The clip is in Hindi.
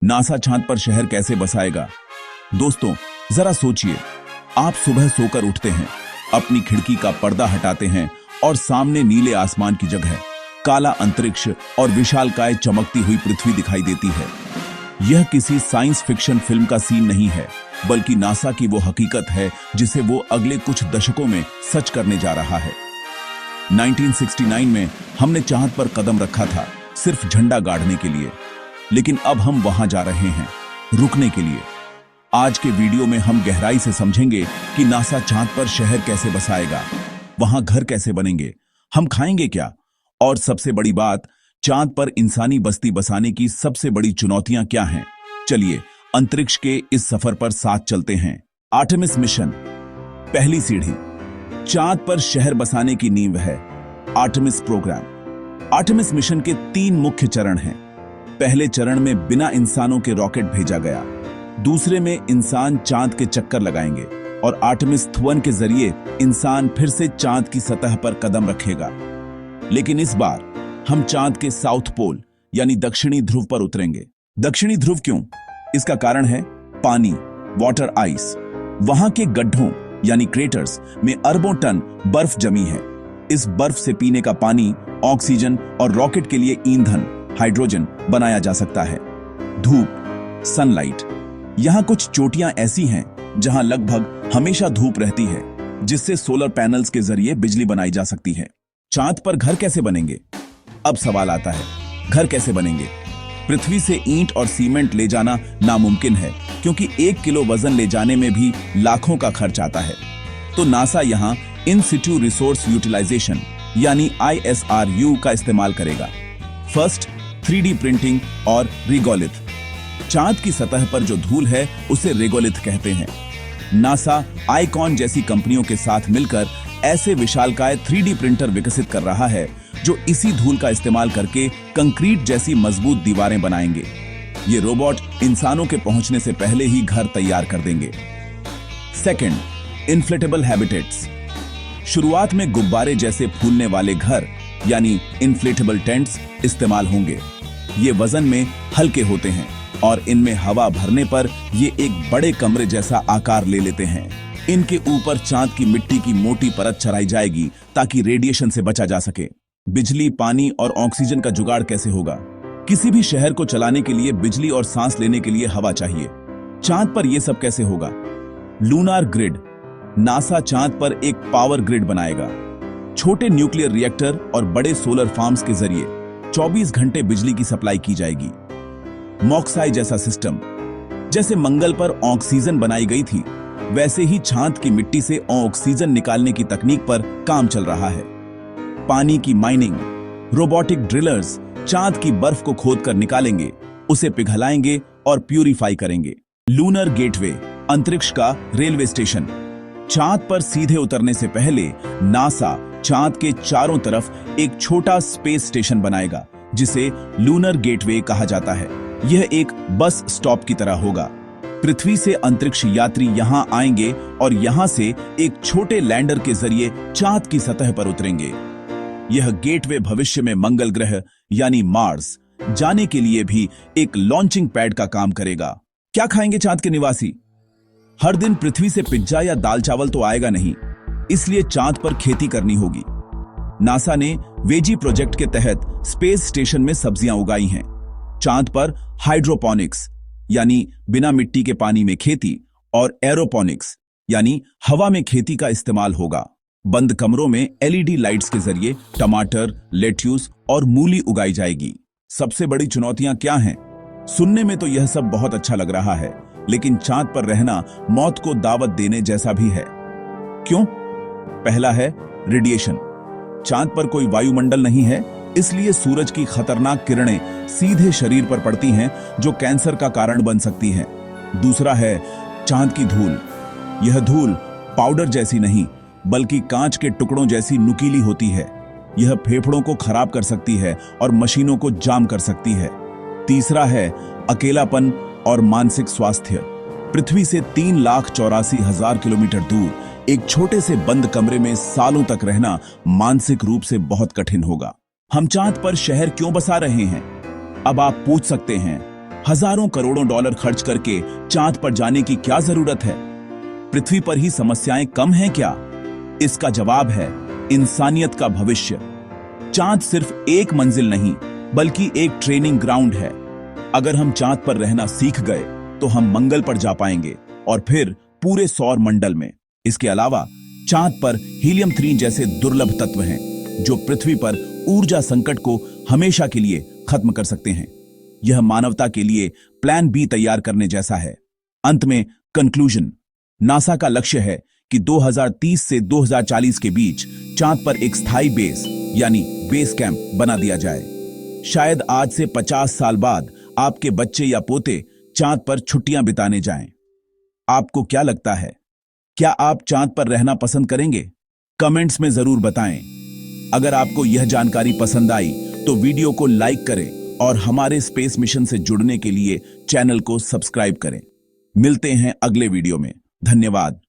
नासा चांद पर शहर कैसे बसाएगा? दोस्तों, जरा सोचिए। आप सुबह सोकर उठते हैं, अपनी खिड़की का पर्दा हटाते हैं और सामने नीले आसमान की जगह काला अंतरिक्ष और विशालकाय चमकती हुई पृथ्वी दिखाई देती है। यह किसी साइंस फिक्शन फिल्म का सीन नहीं है, बल्कि नासा की वो हकीकत है जिसे वो अगले कुछ दशकों में सच करने जा रहा है। 1969 में हमने चांद पर कदम रखा था, सिर्फ झंडा गाड़ने के लिए, लेकिन अब हम वहां जा रहे हैं, रुकने के लिए। आज के वीडियो में हम गहराई से समझेंगे कि नासा चांद पर शहर कैसे बसाएगा, वहां घर कैसे बनेंगे, हम खाएंगे क्या, और सबसे बड़ी बात, चांद पर इंसानी बस्ती बसाने की सबसे बड़ी चुनौतियां क्या हैं। चलिए अंतरिक्ष के इस सफर पर साथ चलते हैं। आर्टेमिस मिशन, पहली सीढ़ी। चांद पर शहर बसाने की नींव है आर्टेमिस प्रोग्राम। आर्टेमिस मिशन के 3 मुख्य चरण हैं। पहले चरण में बिना इंसानों के रॉकेट भेजा गया, दूसरे में इंसान चांद के चक्कर लगाएंगे और आर्टेमिस 1 के जरिए इंसान फिर से चांद की सतह पर कदम रखेगा। लेकिन इस बार हम चांद के साउथ पोल यानी दक्षिणी ध्रुव पर उतरेंगे। दक्षिणी ध्रुव क्यों? इसका कारण है पानी, वाटर आइस। वहां के गड्ढों यानी क्रेटर्स में अरबों टन बर्फ जमी है। इस बर्फ से पीने का पानी, ऑक्सीजन और रॉकेट के लिए ईंधन हाइड्रोजन बनाया जा सकता है। धूप, सनलाइट। यहां कुछ चोटियां ऐसी हैं जहां लगभग हमेशा धूप रहती है, जिससे सोलर पैनल्स के जरिए बिजली बनाई जा सकती है। चांद पर घर कैसे बनेंगे? अब सवाल आता है, घर कैसे बनेंगे? पृथ्वी से ईंट और सीमेंट ले जाना नामुमकिन है, क्योंकि 1 किलो वजन ले जाने में भी लाखों का खर्च आता है। तो नासा यहां इन सिटू रिसोर्स यूटिलाइजेशन यानी ISRU का इस्तेमाल करेगा। फर्स्ट, 3D प्रिंटिंग और रिगोलिथ। चांद की सतह पर जो धूल है उसे रेगोलिथ कहते हैं। नासा आईकॉन जैसी कंपनियों के साथ मिलकर ऐसे विशालकाय 3D प्रिंटर विकसित कर रहा है जो इसी धूल का इस्तेमाल करके कंक्रीट जैसी मजबूत दीवारें बनाएंगे। ये रोबोट इंसानों के पहुंचने से पहले ही घर तैयार कर देंगे। Second, inflatable habitats. शुरुआत में गुब्बारे जैसे फूलने वाले घर यानी इन्फ्लेटेबल टेंट्स इस्तेमाल होंगे। ये वजन में हल्के होते हैं और इनमें हवा भरने पर ये एक बड़े कमरे जैसा आकार ले लेते हैं। इनके ऊपर चांद की मिट्टी की मोटी परत चढ़ाई जाएगी ताकि रेडिएशन से बचा जा सके। बिजली, पानी और ऑक्सीजन का जुगाड़ कैसे होगा? किसी भी शहर को चलाने के लिए बिजली और सांस लेने के लिए हवा चाहिए। चांद पर यह सब कैसे होगा? Lunar grid. नासा चांद पर एक पावर ग्रिड बनाएगा। छोटे न्यूक्लियर रिएक्टर और बड़े सोलर फार्म्स के जरिए 24 घंटे बिजली की सप्लाई की जाएगी। मॉक्साई जैसा सिस्टम। जैसे मंगल पर ऑक्सीजन बनाई गई थी, वैसे ही चांद की मिट्टी से ऑक्सीजन निकालने की तकनीक पर काम चल रहा है। पानी की माइनिंग। रोबोटिक ड्रिलर्स चांद की बर्फ को खोदकर निकालेंगे, उसे पिघलाएंगे और प्यूरिफाई करेंगे। लूनर गेटवे, अंतरिक्ष का रेलवे स्टेशन। चांद पर सीधे उतरने से पहले नासा चांद के चारों तरफ एक छोटा स्पेस स्टेशन बनाएगा, जिसे लूनर गेटवे कहा जाता है। यह एक बस स्टॉप की तरह होगा। पृथ्वी से अंतरिक्ष यात्री यहां आएंगे और यहां से एक छोटे लैंडर के जरिए चांद की सतह पर उतरेंगे। यह गेटवे भविष्य में मंगल ग्रह यानी मार्स जाने के लिए भी एक लॉन्चिंग पैड का काम करेगा। क्या खाएंगे चांद के निवासी? हर दिन पृथ्वी से पिज्जा या दाल चावल तो आएगा नहीं, इसलिए चांद पर खेती करनी होगी। नासा ने वेजी प्रोजेक्ट के तहत स्पेस स्टेशन में सब्जियां उगाई हैं। चांद पर हाइड्रोपोनिक्स यानी बिना मिट्टी के पानी में खेती और एरोपोनिक्स यानी हवा में खेती का इस्तेमाल होगा। बंद कमरों में LED लाइट्स के जरिए टमाटर, लेट्यूस और मूली उगाई जाएगी। सबसे बड़ी चुनौतियां क्या हैं? सुनने में तो यह सब बहुत अच्छा लग रहा है, लेकिन चांद पर रहना मौत को दावत देने जैसा भी है। क्यों? पहला है रेडिएशन। चांद पर कोई वायुमंडल नहीं है, इसलिए सूरज की खतरनाक किरणें सीधे शरीर पर पड़ती हैं, जो कैंसर का कारण बन सकती हैं। दूसरा है चांद की धूल। यह धूल पाउडर जैसी नहीं, बल्कि कांच के टुकड़ों जैसी नुकीली होती है। यह फेफड़ों को खराब कर सकती है और मशीनों को जाम कर सकती है। तीसरा है अकेलापन और मानसिक स्वास्थ्य। पृथ्वी से 3,84,000 किलोमीटर दूर एक छोटे से बंद कमरे में सालों तक रहना मानसिक रूप से बहुत कठिन होगा। हम चांद पर शहर क्यों बसा रहे हैं? अब आप पूछ सकते हैं, हजारों करोड़ों डॉलर खर्च करके चांद पर जाने की क्या जरूरत है? पृथ्वी पर ही समस्याएं कम हैं क्या? इसका जवाब है इंसानियत का भविष्य। चांद सिर्फ एक मंजिल नहीं बल्कि एक ट्रेनिंग ग्राउंड है। अगर हम चांद पर रहना सीख गए तो हम मंगल पर जा पाएंगे और फिर पूरे सौर मंडल में। इसके अलावा चांद पर हीलियम 3 जैसे दुर्लभ तत्व हैं जो पृथ्वी पर ऊर्जा संकट को हमेशा के लिए खत्म कर सकते हैं। यह मानवता के लिए प्लान बी तैयार करने जैसा है। अंत में कंक्लूजन, नासा का लक्ष्य है कि 2030 से 2040 के बीच चांद पर एक स्थायी बेस यानी बेस कैंप बना दिया जाए। शायद आज से 50 साल बाद आपके बच्चे या पोते चांद पर छुट्टियां बिताने जाएं। आपको क्या लगता है? क्या आप चांद पर रहना पसंद करेंगे? कमेंट्स में जरूर बताएं। अगर आपको यह जानकारी पसंद आई तो वीडियो को लाइक करें और हमारे स्पेस मिशन से जुड़ने के लिए चैनल को सब्सक्राइब करें। मिलते हैं अगले वीडियो में। धन्यवाद।